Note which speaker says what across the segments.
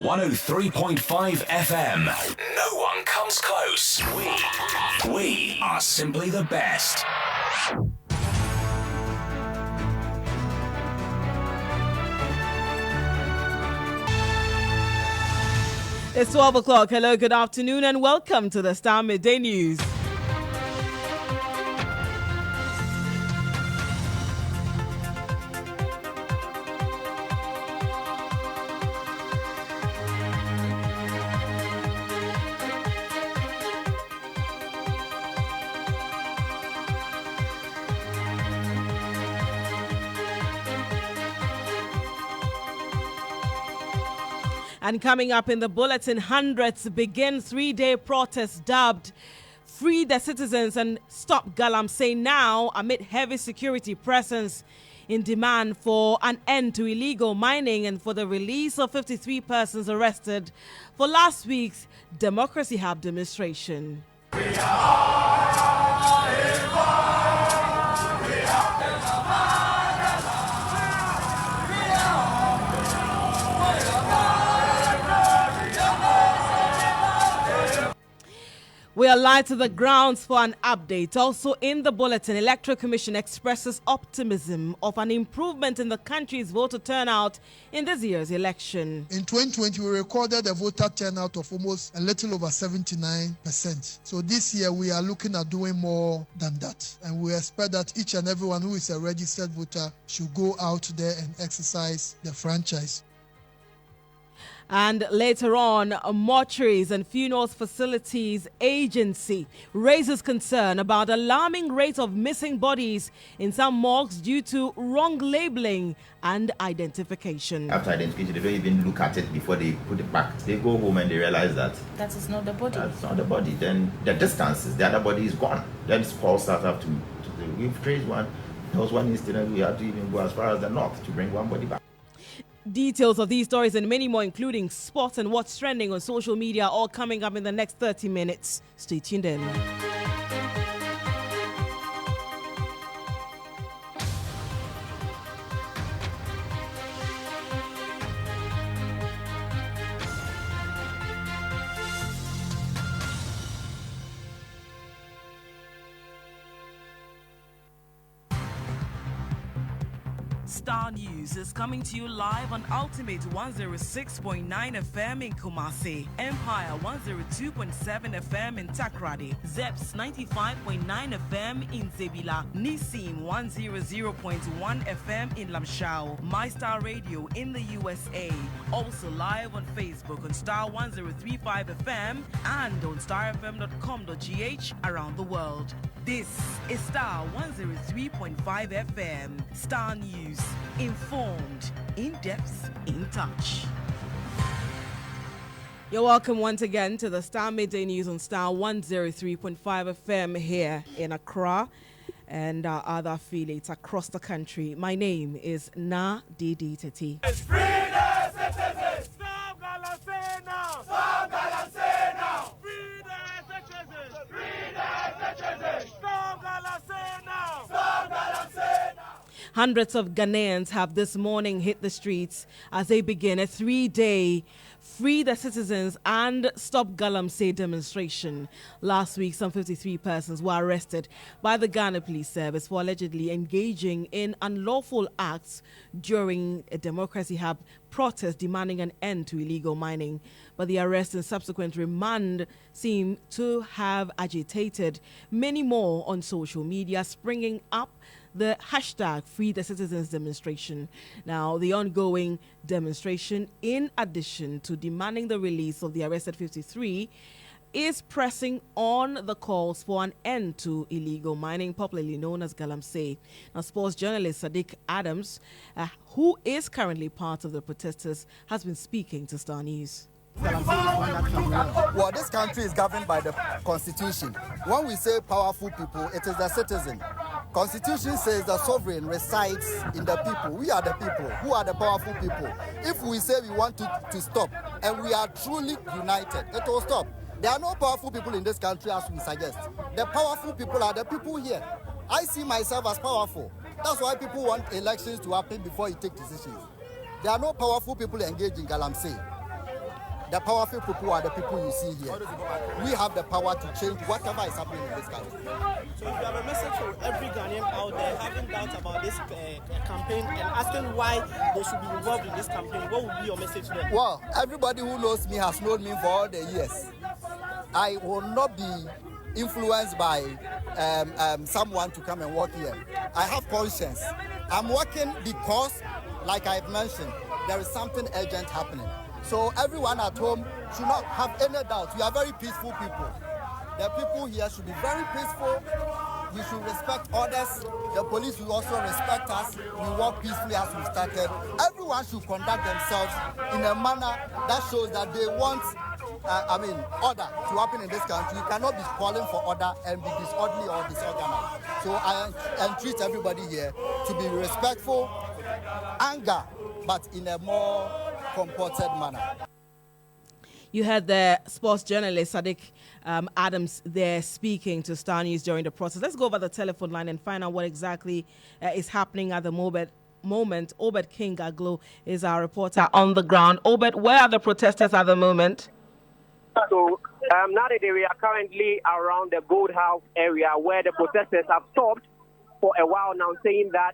Speaker 1: 103.5 FM. No one comes close. We are simply the best.
Speaker 2: It's 12 o'clock. Hello, good afternoon, and welcome to the Starr Midday News. And coming up in the bulletin, hundreds begin three-day protest dubbed Free the Citizens and Stop Galamsey Now amid heavy security presence in demand for an end to illegal mining and for the release of 53 persons arrested for last week's Democracy Hub demonstration. We are live to the grounds for an update. Also in the bulletin, Electoral Commission expresses optimism of an improvement in the country's voter turnout in this year's election.
Speaker 3: In 2020, we recorded a voter turnout of almost a little over 79%. So this year, we are looking at doing more than that. And we expect that each and everyone who is a registered voter should go out there and exercise the franchise.
Speaker 2: And later on, Mortuaries and Funerals Facilities Agency raises concern about alarming rate of missing bodies in some morgues due to wrong labeling and identification.
Speaker 4: After identification, they don't even look at it before they put it back. They go home and they realize that
Speaker 5: that is not the body.
Speaker 4: That's not the body. Then the distances, the other body is gone. Then calls start up to we've traced one. There was one incident we had to even go as far as the north to bring one body back.
Speaker 2: Details of these stories and many more, including sports and what's trending on social media, all coming up in the next 30 minutes. Stay tuned in. Starr News is coming to you live on Ultimate 106.9 FM in Kumasi, Empire 102.7 FM in Takrady, Zeps 95.9 FM in Zebila, Nissim 100.1 FM in Lamshao, My Star Radio in the USA, also live on Facebook on Starr 103.5 FM and on starfm.com.gh around the world. This is Starr 103.5 FM. Starr News. Informed, in-depth, in touch. You're welcome once again to the Starr Midday News on Starr 103.5 FM here in Accra and our other affiliates across the country. My name is Dedei Tettey.
Speaker 6: Free the citizens! Stop Galamsey now! Stop Galamsey now! Free the citizens! Free the citizens! Stop Galamsey now! Stop Galamsey now!
Speaker 2: Hundreds of Ghanaians have this morning hit the streets as they begin a three-day Free the Citizens and Stop Galamsey demonstration. Last week, some 53 persons were arrested by the Ghana Police Service for allegedly engaging in unlawful acts during a Democracy Hub protest demanding an end to illegal mining. But the arrest and subsequent remand seem to have agitated many more on social media, springing up the hashtag Free the Citizens demonstration. Now, the ongoing demonstration, in addition to demanding the release of the arrested 53, is pressing on the calls for an end to illegal mining, popularly known as Galamsey. Now, sports journalist Sadiq Adams, who is currently part of the protesters, has been speaking to Starr News.
Speaker 7: Well, this country is governed by the Constitution. When we say powerful people, it is the citizen. Constitution says the sovereign resides in the people. We are the people. Who are the powerful people? If we say we want to stop and we are truly united, it will stop. There are no powerful people in this country as we suggest. The powerful people are the people here. I see myself as powerful. That's why people want elections to happen before you take decisions. There are no powerful people engaged in Galamsey. The powerful people are the people you see here. We have the power to change whatever is happening in this country.
Speaker 5: So if you have a message for every Ghanaian out there having doubts about this campaign and asking why they should be involved in this campaign, what would be your message to them?
Speaker 7: Well, everybody who knows me has known me for all the years. I will not be influenced by someone to come and work here. I have conscience. I'm working because, like I've mentioned, there is something urgent happening. So everyone at home should not have any doubt. We are very peaceful people. The people here should be very peaceful. We should respect others. The police will also respect us. We work peacefully as we started. Everyone should conduct themselves in a manner that shows that they want order to happen in this country. You cannot be calling for order and be disorderly or disorganized. So I entreat everybody here to be respectful, anger, but in a more comported manner.
Speaker 2: You had the sports journalist Sadiq Adams there speaking to Star News during the process. Let's go over the telephone line and find out what exactly is happening at the moment. Obed King Aglo is our reporter on the ground. Obed, where are the protesters at the moment?
Speaker 8: So now that we are currently around the Gold House area where the protesters have stopped for a while now, saying that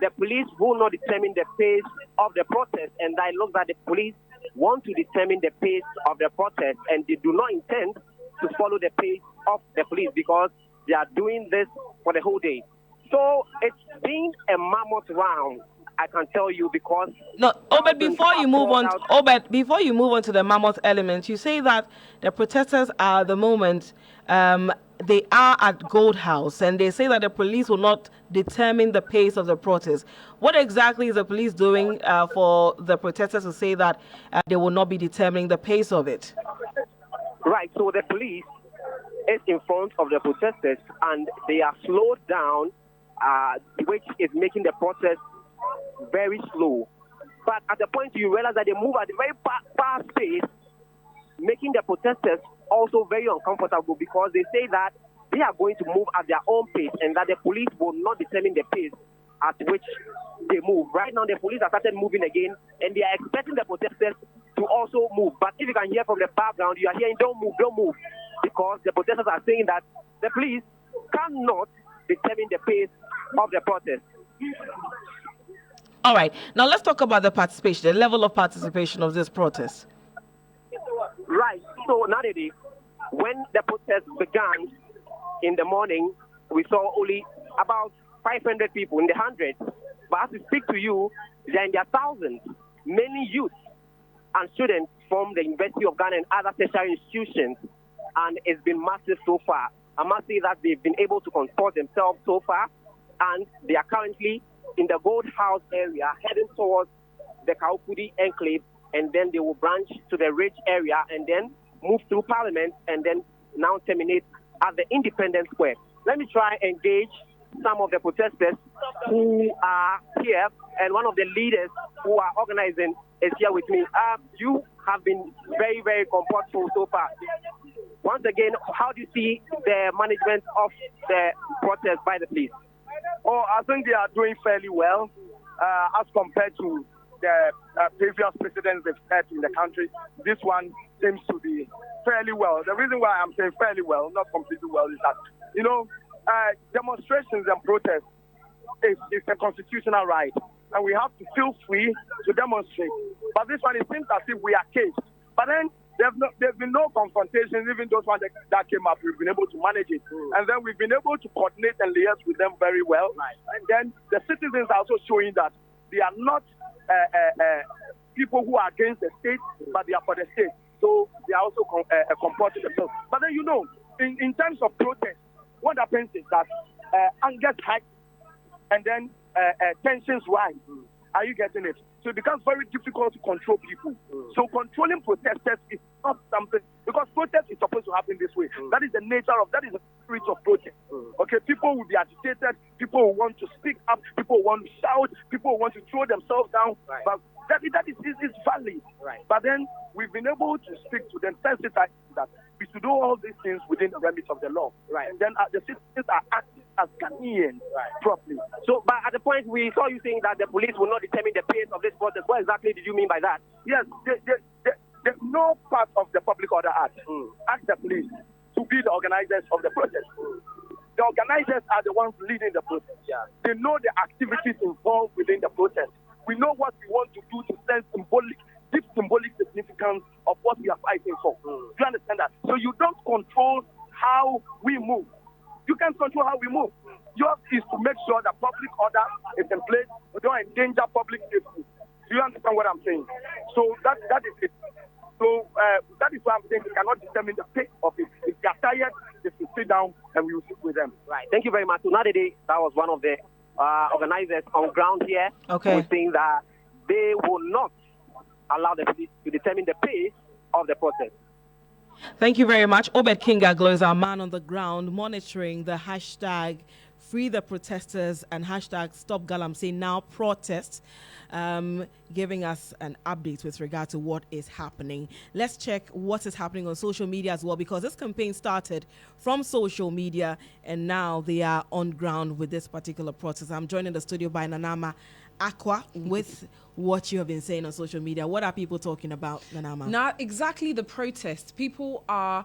Speaker 8: the police will not determine the pace of the protest, and that looks like the police want to determine the pace of the protest, and they do not intend to follow the pace of the police because they are doing this for the whole day. So it's been a mammoth round, I can tell you, because
Speaker 2: no, Obed, before you move on to the mammoth element, you say that the protesters are at the moment they are at Gold House, and they say that the police will not determine the pace of the protest. What exactly is the police doing for the protesters to say that they will not be determining the pace of it?
Speaker 8: Right, so the police is in front of the protesters, and they are slowed down, which is making the protest very slow. But at the point you realize that they move at a very fast pace, making the protesters also very uncomfortable because they say that they are going to move at their own pace and that the police will not determine the pace at which they move. Right now, the police have started moving again, and they are expecting the protesters to also move. But if you can hear from the background, you are hearing, don't move, because the protesters are saying that the police cannot determine the pace of the protest.
Speaker 2: All right. Now let's talk about the participation, the level of participation of this protest.
Speaker 8: Right. So nowadays, when the protest began in the morning, we saw only about 500 people in the hundreds. But as we speak to you, they are in their thousands. Many youth and students from the University of Ghana and other tertiary institutions, and it's been massive so far. I must say that they've been able to comport themselves so far, and they are currently in the Gold House area, heading towards the Kaupudi enclave, and then they will branch to the Ridge area and then move through Parliament and then now terminate at the Independence Square. Let me try and engage some of the protesters who are here, and one of the leaders who are organizing is here with me. You have been very, very comfortable so far. Once again, how do you see the management of the protest by the police?
Speaker 6: Oh, I think they are doing fairly well as compared to the previous presidents they've had in the country. This one seems to be fairly well. The reason why I'm saying fairly well, not completely well, is that, demonstrations and protests is a constitutional right, and we have to feel free to demonstrate. But this one, it seems as if we are caged. But then there's been no confrontations. Even those ones that came up, we've been able to manage it. And then we've been able to coordinate and liaise with them very well. And then the citizens are also showing that they are not people who are against the state, but they are for the state. So they are also comporting themselves. But then, in terms of protest, what happens is that anger hikes and then tensions rise. Are you getting it? So it becomes very difficult to control people. So controlling protesters is not something, because protest is supposed to happen this way. That is the spirit of protest. Okay, people will be agitated, people will want to speak up, people will want to shout, people will want to throw themselves down. Right. But that is valid. Right. But then we've been able to speak to them, sensitize that we should do all these things within the remit of the law. Right. And then the citizens are acting as Ghanaians properly.
Speaker 8: So, but at the point we saw you saying that the police will not determine the pace of this protest, what exactly did you mean by that?
Speaker 6: Yes,
Speaker 9: There's no part of the Public Order Act ask the police to be the organizers of the protest. The organizers are the ones leading the protest. Yeah. They know the activities involved within the protest. We know what we want to do to send deep symbolic significance of what we are fighting for. Do you understand that? So you don't control how we move. You can control how we move. Yours is to make sure that public order is in place. We don't endanger public safety. Do you understand what I'm saying? So that is it. So that is why I'm saying we cannot determine the pace of it. If they are tired, they should sit down and we will sit with them.
Speaker 8: Right. Thank you very much. So Dedei, that was one of the organizers on ground here.
Speaker 2: Okay.
Speaker 8: Who is saying that they will not allow the police to determine the pace of the protest.
Speaker 2: Thank you very much. Obed Kingaglo is our man on the ground monitoring the hashtag Free the Protesters and hashtag Stop Galamsey Now protest, giving us an update with regard to what is happening. Let's check what is happening on social media as well, because this campaign started from social media and now they are on ground with this particular protest. I'm joined in the studio by Nanama Aqua with what you have been saying on social media. What are people talking about, Nanama?
Speaker 10: Not exactly the protest. People are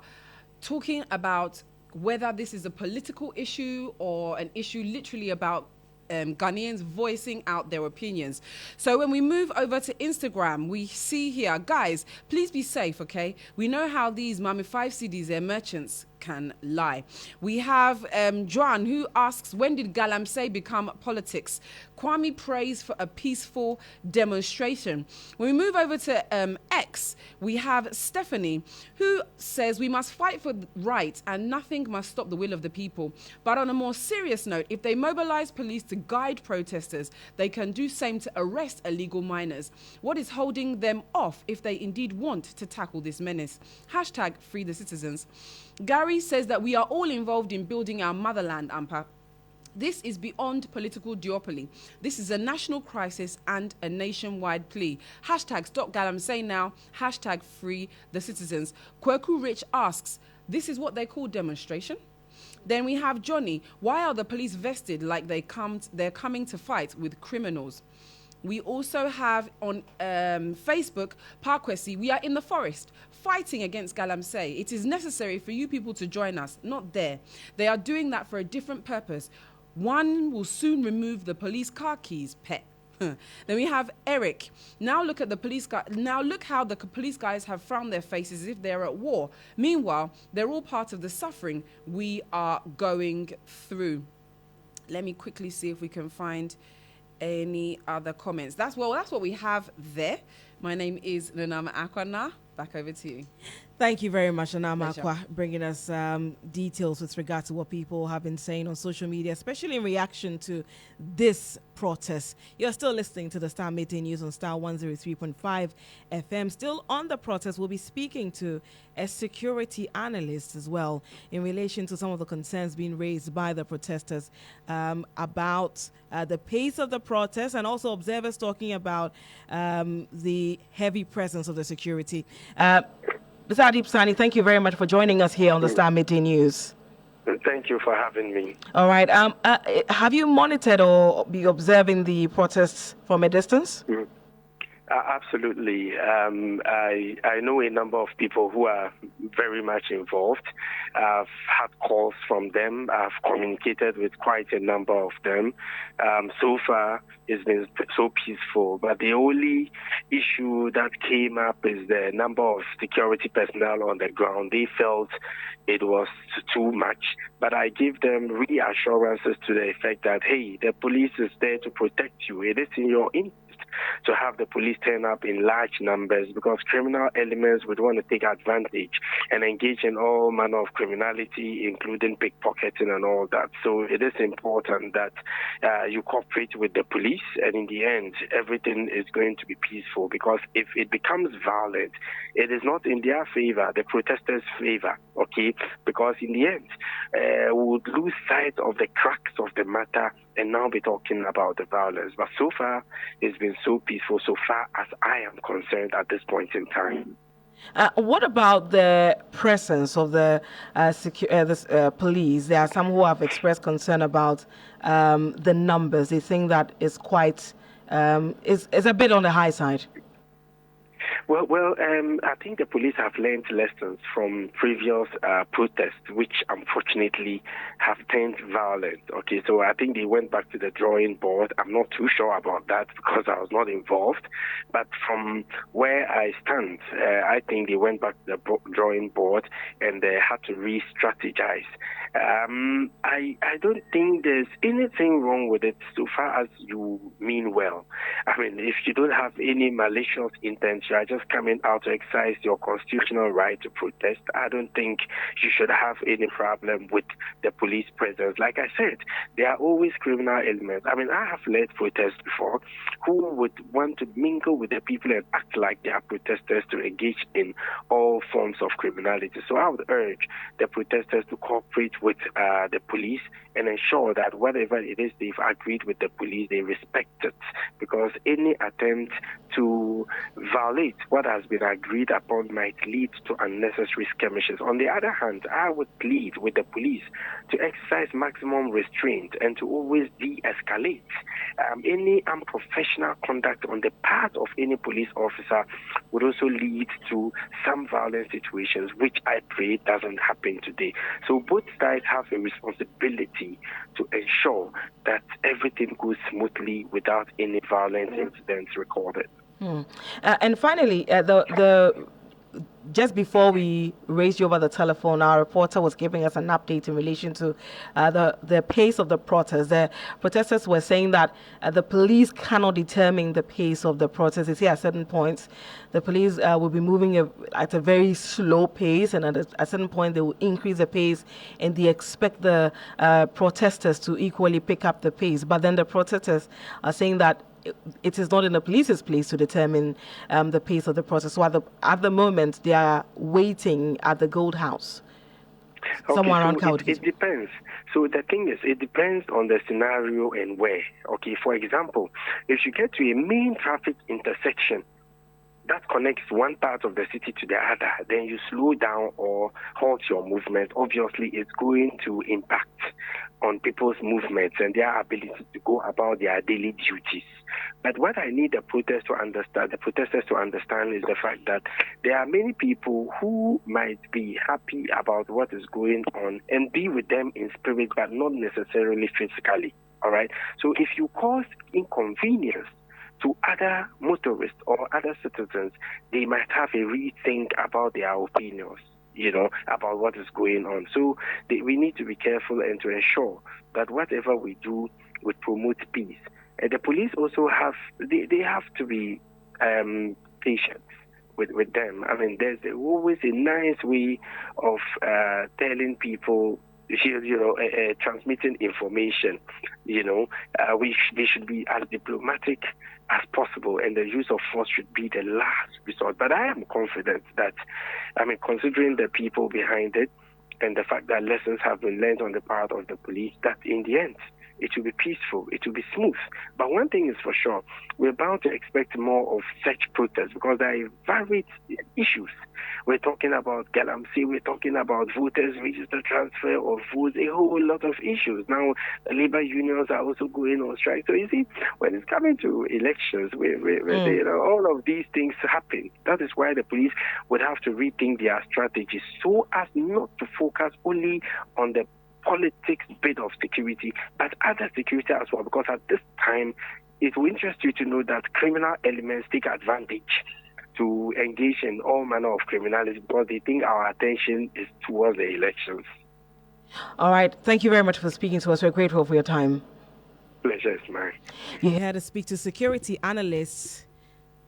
Speaker 10: talking about whether this is a political issue or an issue literally about Ghanaians voicing out their opinions. So when we move over to Instagram, we see here, guys, please be safe, okay? We know how these Mami 5 CDs, their merchants, can lie. We have Joan, who asks, when did Galamsey become politics? Kwame prays for a peaceful demonstration. When we move over to X, we have Stephanie, who says we must fight for right and nothing must stop the will of the people. But on a more serious note, if they mobilize police to guide protesters, they can do same to arrest illegal minors. What is holding them off if they indeed want to tackle this menace? Hashtag Free the Citizens. Gary says that we are all involved in building our motherland, Ampa. This is beyond political duopoly. This is a national crisis and a nationwide plea. Hashtag Stop Galamsey Now. Hashtag Free the Citizens. Kweku Rich asks, this is what they call demonstration? Then we have Johnny. Why are the police vested like they're coming to fight with criminals? We also have on Facebook, Parkwesi, we are in the forest fighting against Galamsey. It is necessary for you people to join us, not there. They are doing that for a different purpose. One will soon remove the police car keys, pet. Then we have Eric. Now look at the police guy. Now look how the police guys have frowned their faces as if they're at war. Meanwhile, they're all part of the suffering we are going through. Let me quickly see if we can find any other comments. That's what we have there. My name is Nanama Akwana. Back over to you.
Speaker 2: Thank you very much, Nanama Akwa, bringing us details with regard to what people have been saying on social media, especially in reaction to this protest. You're still listening to the Star Midday News on Star 103.5 FM. Still on the protest, we'll be speaking to a security analyst as well in relation to some of the concerns being raised by the protesters about the pace of the protest, and also observers talking about the heavy presence of the security. Mr. Adib Sani, thank you very much for joining us here on the Star Midday News.
Speaker 11: Thank you for having me.
Speaker 2: All right. Have you monitored or be observing the protests from a distance?
Speaker 11: Absolutely. I know a number of people who are very much involved. I've had calls from them. I've communicated with quite a number of them. So far, it's been so peaceful. But the only issue that came up is the number of security personnel on the ground. They felt it was too much. But I give them reassurances to the effect that, hey, the police is there to protect you. It is in your interest to have the police turn up in large numbers, because criminal elements would want to take advantage and engage in all manner of criminality, including pickpocketing and all that. So it is important that you cooperate with the police, and in the end, everything is going to be peaceful, because if it becomes violent, it is not in their favor, the protesters' favor, okay? Because in the end, we would lose sight of the crux of the matter and now be talking about the violence. But so far, it's been so peaceful, so far as I am concerned at this point in time.
Speaker 2: What about the presence of the police? There are some who have expressed concern about the numbers. They think that is quite is a bit on the high side.
Speaker 11: I think the police have learned lessons from previous protests, which unfortunately have turned violent. Okay, so I think they went back to the drawing board. I'm not too sure about that because I was not involved. But from where I stand, I think they went back to the drawing board and they had to re-strategize. I don't think there's anything wrong with it so far as you mean well. I mean, if you don't have any malicious intent, you are just coming out to exercise your constitutional right to protest, I don't think you should have any problem with the police presence. Like I said, there are always criminal elements. I mean, I have led protests before who would want to mingle with the people and act like they are protesters to engage in all forms of criminality. So I would urge the protesters to cooperate with the police and ensure that whatever it is they've agreed with the police, they respect it, because any attempt to violate what has been agreed upon might lead to unnecessary skirmishes. On the other hand, I would plead with the police to exercise maximum restraint and to always de-escalate. Any unprofessional conduct on the part of any police officer would also lead to some violent situations, which I pray doesn't happen today. So both sides have a responsibility to ensure that everything goes smoothly without any violent incidents recorded.
Speaker 2: And finally, just before we raised you over the telephone, our reporter was giving us an update in relation to the pace of the protest. The protesters were saying that the police cannot determine the pace of the protest. They say at certain points the police will be moving at a very slow pace, and at a certain point they will increase the pace, and they expect the protesters to equally pick up the pace. But then the protesters are saying that it is not in the police's place to determine the pace of the process. So at the moment, they are waiting at the Gold House. Somewhere around
Speaker 11: it depends. So the thing is, it depends on the scenario and where. Okay, for example, if you get to a main traffic intersection that connects one part of the city to the other, then you slow down or halt your movement. Obviously, it's going to impact on people's movements and their ability to go about their daily duties. But what I need the protesters to understand is the fact that there are many people who might be happy about what is going on and be with them in spirit, but not necessarily physically. All right. So if you cause inconvenience to other motorists or other citizens, they might have a rethink about their opinions, about what is going on. So we need to be careful and to ensure that whatever we do would promote peace. The police also have to be patient with them. I mean, there's always a nice way of telling people, transmitting information. They should be as diplomatic as possible, and the use of force should be the last resort. But I am confident that, considering the people behind it and the fact that lessons have been learned on the part of the police, that in the end, it will be peaceful, it will be smooth. But one thing is for sure, we're bound to expect more of such protests because there are varied issues. We're talking about Galamsey, we're talking about voters register transfer of votes, a whole lot of issues. Now, the labor unions are also going on strike. So you see, when it's coming to elections, all of these things happen. That is why the police would have to rethink their strategies so as not to focus only on the politics bit of security, but other security as well, because at this time, it will interest you to know that criminal elements take advantage to engage in all manner of criminality because they think our attention is towards the elections.
Speaker 2: All right. Thank you very much for speaking to us. We're grateful for your time.
Speaker 11: Pleasure is mine.
Speaker 2: You had to speak to security analyst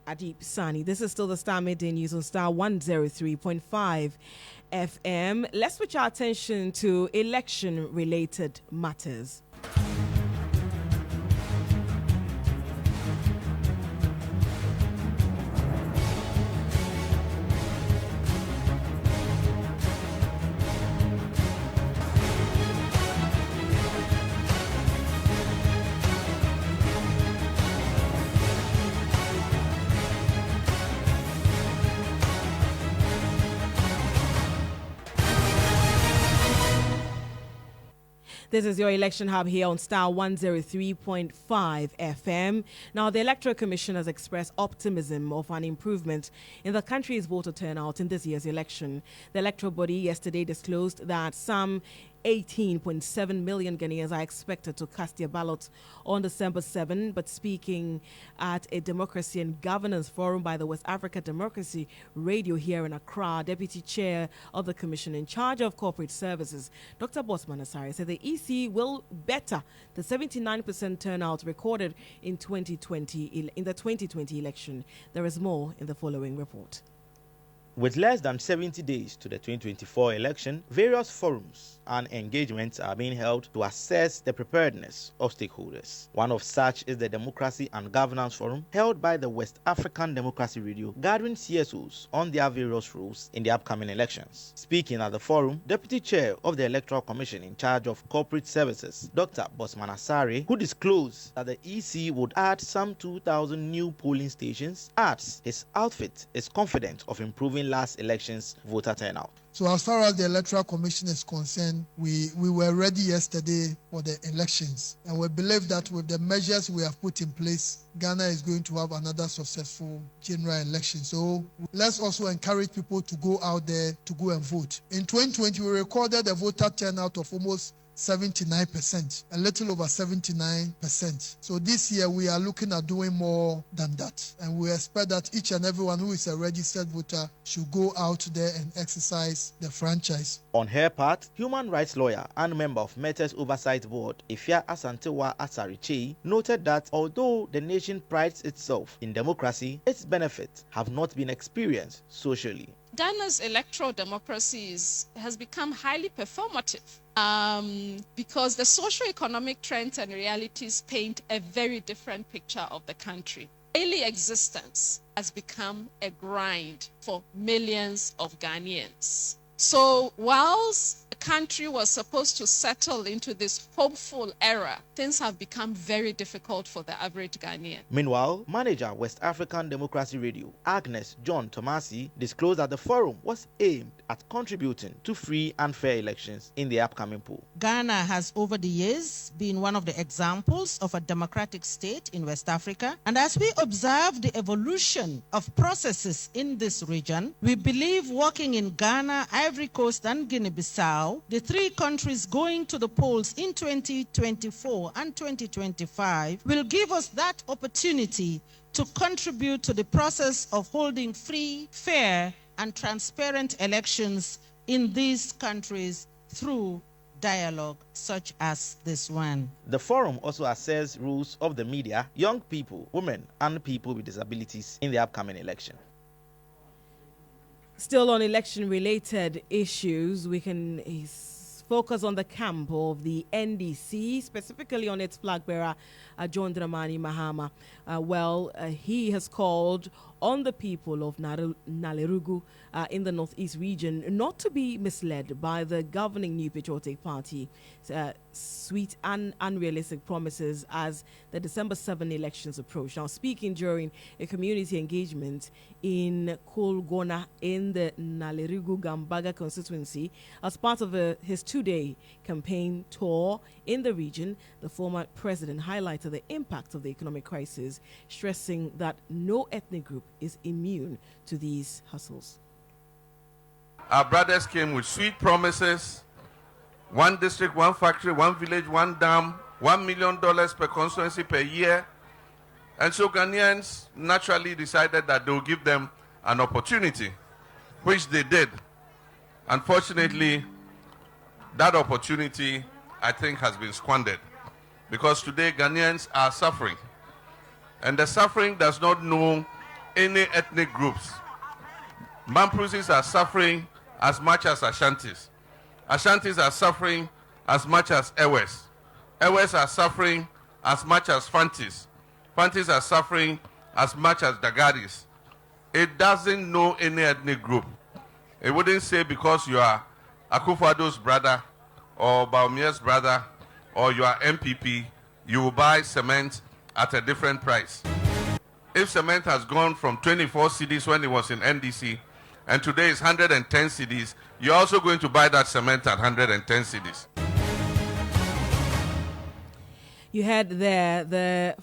Speaker 2: Adib Sani. This is still the Star Midday News on Star 103.5 FM. Let's switch our attention to election-related matters. This is your election hub here on Starr 103.5 FM. Now, the Electoral Commission has expressed optimism of an improvement in the country's voter turnout in this year's election. The electoral body yesterday disclosed that some 18.7 million Ghanaians are expected to cast their ballots on December 7. But speaking at a Democracy and Governance Forum by the West Africa Democracy Radio here in Accra, Deputy Chair of the Commission in charge of Corporate Services, Dr. Bosman Asare, said the EC will better the 79% turnout recorded in the 2020 election. There is more in the following report.
Speaker 12: With less than 70 days to the 2024 election, various forums and engagements are being held to assess the preparedness of stakeholders. One of such is the Democracy and Governance Forum held by the West African Democracy Radio, gathering CSOs on their various roles in the upcoming elections. Speaking at the forum, Deputy Chair of the Electoral Commission in charge of Corporate Services, Dr. Bosman Asare, who disclosed that the EC would add some 2,000 new polling stations, adds his outfit is confident of improving last election's voter turnout.
Speaker 3: So as far as the Electoral Commission is concerned, we were ready yesterday for the elections. And we believe that with the measures we have put in place, Ghana is going to have another successful general election. So let's also encourage people to go out there to go and vote. In 2020, we recorded a voter turnout of almost 79%, a little over 79%. So this year we are looking at doing more than that. And we expect that each and everyone who is a registered voter should go out there and exercise the franchise.
Speaker 12: On her part, human rights lawyer and member of Mettey's Oversight Board, Ifya Asantewa Asariche, noted that although the nation prides itself in democracy, its benefits have not been experienced socially.
Speaker 13: Ghana's electoral democracy has become highly performative because the socio-economic trends and realities paint a very different picture of the country. Daily existence has become a grind for millions of Ghanaians. So whilst the country was supposed to settle into this hopeful era, things have become very difficult for the average Ghanaian.
Speaker 12: Meanwhile, manager West African Democracy Radio, Agnes John Tomasi, disclosed that the forum was aimed at contributing to free and fair elections in the upcoming poll.
Speaker 14: Ghana has over the years been one of the examples of a democratic state in West Africa. And as we observe the evolution of processes in this region, we believe working in Ghana, Ivory Coast and Guinea-Bissau, the three countries going to the polls in 2024 and 2025 will give us that opportunity to contribute to the process of holding free, fair and transparent elections in these countries through dialogue such as this one.
Speaker 12: The forum also assesses rules of the media, young people, women and people with disabilities in the upcoming election.
Speaker 2: Still on election-related issues, we can focus on the camp of the NDC, specifically on its flag bearer, John Dramani Mahama. He has called on the people of Nalerugu in the northeast region not to be misled by the governing New Patriotic Party sweet and unrealistic promises as the December 7 elections approach. Now, speaking during a community engagement in Kolgona in the Nalerugu Gambaga constituency as part of his two-day campaign tour in the region, the former president highlighted the impact of the economic crisis, stressing that no ethnic group is immune to these hustles.
Speaker 15: Our brothers came with sweet promises: one district, one factory, one village, one dam, $1 million per constituency per year. And so Ghanaians naturally decided that they will give them an opportunity, which they did. Unfortunately, that opportunity, I think, has been squandered, because today Ghanaians are suffering. And the suffering does not know any ethnic groups. Mamprusis are suffering as much as Ashantis. Ashantis are suffering as much as Ewes. Ewes are suffering as much as Fantis. Fantis are suffering as much as Dagaris. It doesn't know any ethnic group. It wouldn't say because you are Akufo-Addo's brother or Bawumia's brother or you are MPP, you will buy cement at a different price. If cement has gone from 24 cedis when it was in NDC and today is 110 cedis, you're also going to buy that cement at 110 cedis.
Speaker 2: You had there the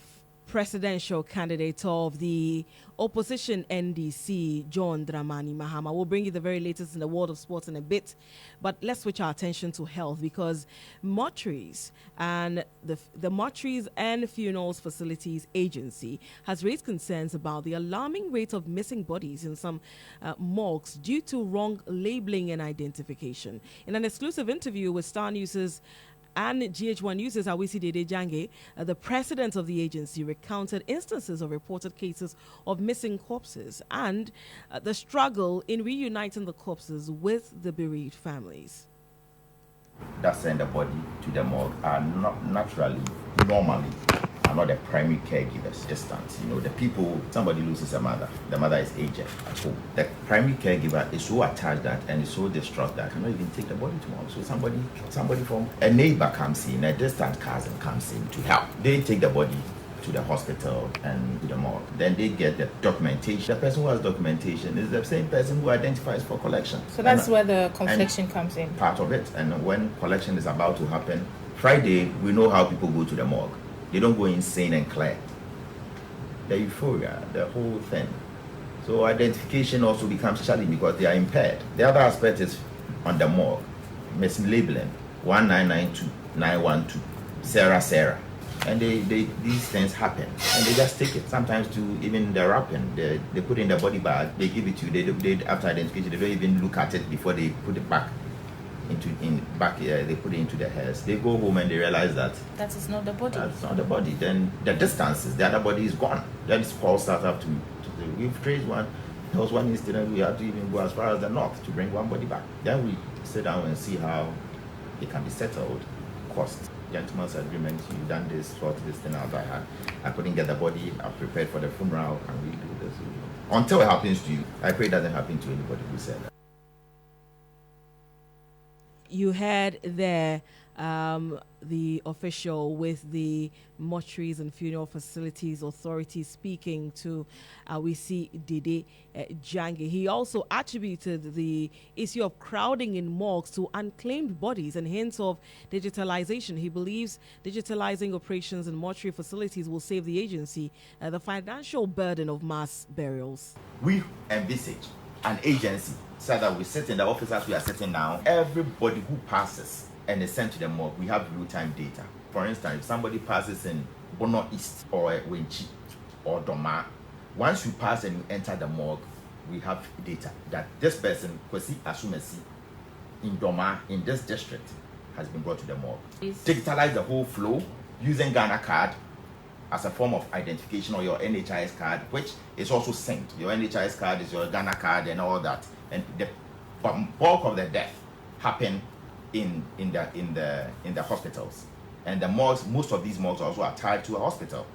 Speaker 2: presidential candidate of the opposition NDC, John Dramani Mahama. We'll bring you the very latest in the world of sports in a bit, but let's switch our attention to health, because mortuaries and the Mortuaries and Funerals Facilities Agency has raised concerns about the alarming rate of missing bodies in some morgues due to wrong labeling and identification. In an exclusive interview with Starr News's and GH1 News' Awisi Dedei Jange, the president of the agency recounted instances of reported cases of missing corpses and the struggle in reuniting the corpses with the bereaved families.
Speaker 4: That send the body to the morgue are not normally are not the primary caregivers. Distance, the people. Somebody loses a mother. The mother is aged at home. The primary caregiver is so attached that and is so distraught that cannot even take the body to morgue. So somebody from a neighbor comes in, a distant cousin comes in to help. They take the body to the hospital and to the morgue. Then they get the documentation. The person who has documentation is the same person who identifies for collection.
Speaker 16: So that's where the confliction comes in.
Speaker 4: Part of it. And when collection is about to happen, Friday, we know how people go to the morgue. They don't go insane and clear. The euphoria, the whole thing. So identification also becomes challenging because they are impaired. The other aspect is on the morgue, mislabeling, 1992, 912, Sarah. And these things happen, and they just take it. Sometimes to even the wrapping, they put in the body bag, they give it to you. They after identification, they don't even look at it before they put it back they put it into the hearse. They go home and they realize that
Speaker 16: is not the body.
Speaker 4: That's not the body. Then the distances, the other body is gone. Then it's called start up to we've traced one. There was one incident we had to even go as far as the north to bring one body back. Then we sit down and see how it can be settled. Cost. Gentleman's agreement, you done this, sort this thing out. I couldn't get the body. I prepared for the funeral. Can we do this? Until it happens to you, I pray it doesn't happen to anybody who said that.
Speaker 2: You had there the official with the Mortuaries and Funeral Facilities Authority speaking to Awisi Dedei Jange. He also attributed the issue of crowding in morgues to unclaimed bodies and hints of digitalization. He believes digitalizing operations in mortuary facilities will save the agency the financial burden of mass burials.
Speaker 4: We envisage an agency so that we sit in the office as we are sitting now. Everybody who passes and is sent to the morgue, we have real-time data. For instance, if somebody passes in Bono East or Wenchi or Doma, once you pass and you enter the morgue, we have data that this person, Kwesi Asumesi, in Doma, in this district, has been brought to the morgue. Digitalize the whole flow using Ghana card as a form of identification, or your NHIS card, which is also synced. Your NHIS card is your Ghana card and all that. And the bulk of the death happen in the hospitals. And the morgues, most of these morgues also are tied to a hospital.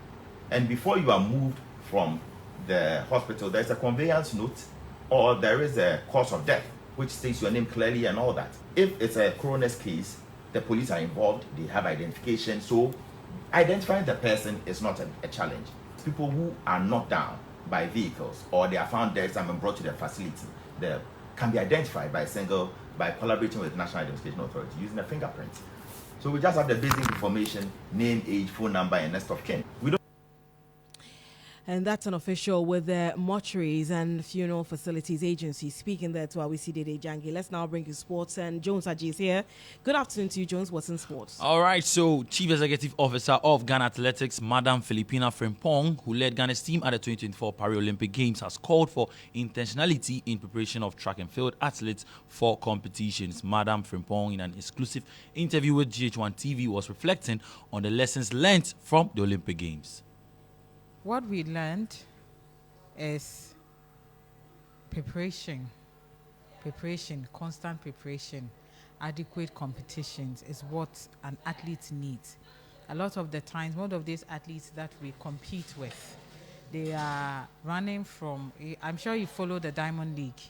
Speaker 4: And before you are moved from the hospital, there's a conveyance note, or there is a cause of death, which states your name clearly and all that. If it's a coroner's case, the police are involved, they have identification, so identifying the person is not a challenge. People who are knocked down by vehicles or they are found dead and brought to the facility, they can be identified by collaborating with National Identification Authority using a fingerprint. So we just have the basic information, name, age, phone number, and next of kin. We don't.
Speaker 2: And that's an official with the Mortuaries and Funeral Facilities Agency speaking there to Awisi Dedei Jange. Let's now bring you sports, and Jones Aji is here. Good afternoon to you, Jones. What's in sports?
Speaker 17: All right, so Chief Executive Officer of Ghana Athletics, Madam Filipina Frimpong, who led Ghana's team at the 2024 Paralympic Games, has called for intentionality in preparation of track and field athletes for competitions. Madam Frimpong, in an exclusive interview with GH1 TV, was reflecting on the lessons learned from the Olympic Games.
Speaker 18: What we learned is preparation, constant preparation, adequate competitions is what an athlete needs. A lot of the times, most of these athletes that we compete with, they are running from, I'm sure you follow the Diamond League.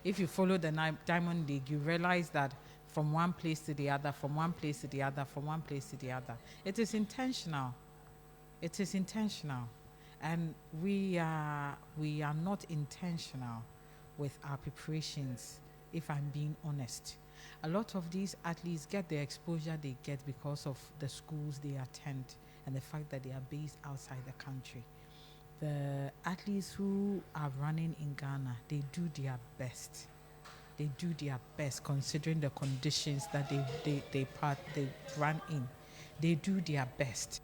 Speaker 18: If you follow the Diamond League, you realize that from one place to the other, from one place to the other, from one place to the other. It is intentional. It is intentional, and we are not intentional with our preparations, if I'm being honest. A lot of these athletes get the exposure they get because of the schools they attend and the fact that they are based outside the country. The athletes who are running in Ghana, they do their best. They do their best considering the conditions that they run in. They do their best.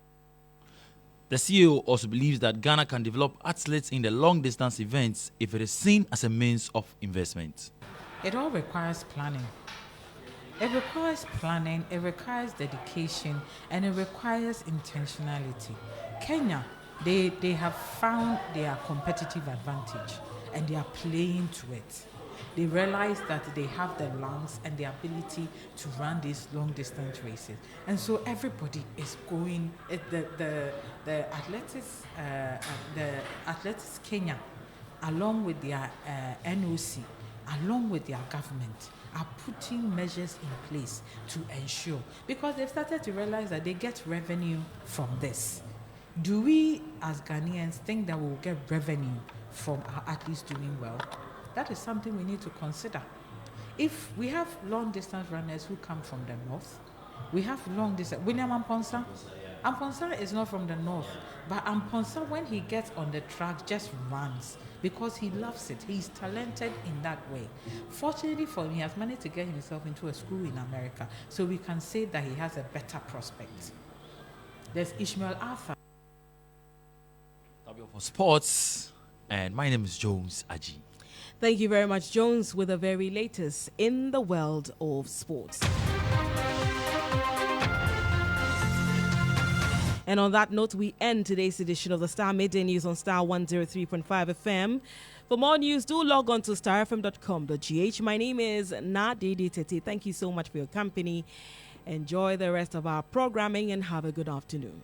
Speaker 17: The CEO also believes that Ghana can develop athletes in the long-distance events if it is seen as a means of investment.
Speaker 18: It all requires planning. It requires planning, it requires dedication, and it requires intentionality. Kenya, they have found their competitive advantage, and they are playing to it. They realize that they have the lungs and the ability to run these long-distance races, and so everybody is going. The athletics Kenya, along with their NOC, along with their government, are putting measures in place to ensure, because they've started to realize that they get revenue from this. Do we as Ghanaians think that we'll get revenue from our athletes doing well? That is something we need to consider. If we have long distance runners who come from the north, we have long distance. William Amponsa is not from the north, but Amponsa, when he gets on the track, just runs because he loves it. He's talented in that way. Fortunately for him, he has managed to get himself into a school in America, so we can say that he has a better prospect. There's Ishmael Arthur.
Speaker 17: W for Sports, and my name is Jones Aji.
Speaker 2: Thank you very much, Jones, with the very latest in the world of sports. And on that note, we end today's edition of the Star Midday News on Star 103.5 FM. For more news, do log on to starfm.com.gh. My name is Dedei Tettey. Thank you so much for your company. Enjoy the rest of our programming and have a good afternoon.